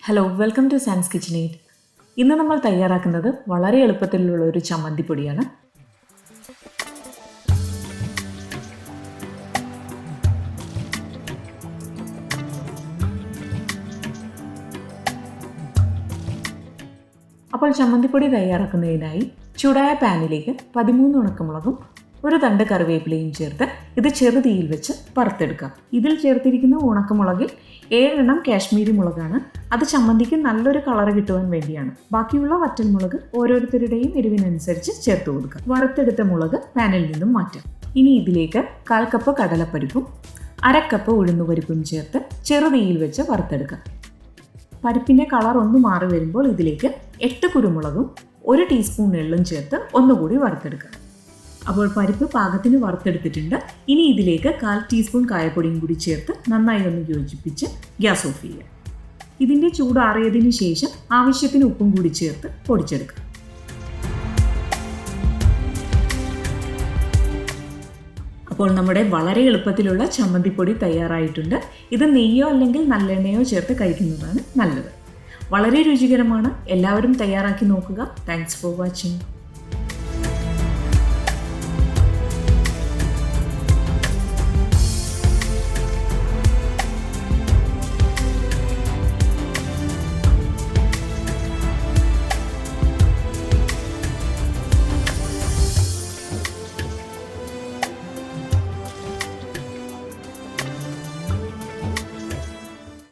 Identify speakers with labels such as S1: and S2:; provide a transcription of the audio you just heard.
S1: Hello, welcome to Sans kitchenette. ഇന്ന് നമ്മൾ തയ്യാറാക്കുന്നത് വളരെ എളുപ്പത്തിലുള്ള ഒരു ചമ്മന്തിപ്പൊടിയാണ്. അപ്പോൾ ചമ്മന്തിപ്പൊടി തയ്യാറാക്കുന്നതിനായി ചൂടായ പാനിലേക്ക് 13 ഉണക്കമുളകും ഒരു തണ്ട് കറിവേപ്പിലയും ചേർത്ത് ഇത് ചെറുതീയിൽ വെച്ച് വറുത്തെടുക്കാം. ഇതിൽ ചേർത്തിരിക്കുന്ന ഉണക്കമുളകിൽ 7 കാശ്മീരി മുളകാണ്. അത് ചമ്മന്തിക്ക് നല്ലൊരു കളർ കിട്ടുവാൻ വേണ്ടിയാണ്. ബാക്കിയുള്ള വറ്റൽമുളക് ഓരോരുത്തരുടെയും എരിവിനനുസരിച്ച് ചേർത്ത് കൊടുക്കുക. വറുത്തെടുത്ത മുളക് പാനിൽ നിന്നും മാറ്റാം. ഇനി ഇതിലേക്ക് 1/4 കപ്പ് കടലപ്പരിപ്പും 1/2 കപ്പ് ഉഴുന്നുപരിപ്പും ചേർത്ത് ചെറുതീയിൽ വെച്ച് വറുത്തെടുക്കാം. പരിപ്പിൻ്റെ കളർ ഒന്ന് മാറി വരുമ്പോൾ ഇതിലേക്ക് 8 കുരുമുളകും 1 ടീസ്പൂൺ എള്ളും ചേർത്ത് ഒന്നുകൂടി വറുത്തെടുക്കാം. അപ്പോൾ പരിപ്പ് പാകത്തിന് വറുത്തെടുത്തിട്ടുണ്ട്. ഇനി ഇതിലേക്ക് 1/4 ടീസ്പൂൺ കായപ്പൊടിയും കൂടി ചേർത്ത് നന്നായി ഒന്ന് യോജിപ്പിച്ച് ഗ്യാസ് ഓഫ് ചെയ്യുക. ഇതിൻ്റെ ചൂടാറിയതിന് ശേഷം ആവശ്യത്തിന് ഉപ്പും കൂടി ചേർത്ത് പൊടിച്ചെടുക്കുക. അപ്പോൾ നമ്മുടെ വളരെ എളുപ്പത്തിലുള്ള ചമ്മന്തിപ്പൊടി തയ്യാറായിട്ടുണ്ട്. ഇത് നെയ്യോ അല്ലെങ്കിൽ നല്ലെണ്ണയോ ചേർത്ത് കഴിക്കുന്നതാണ് നല്ലത്. വളരെ രുചികരമാണ്. എല്ലാവരും തയ്യാറാക്കി നോക്കുക. Thanks for watching.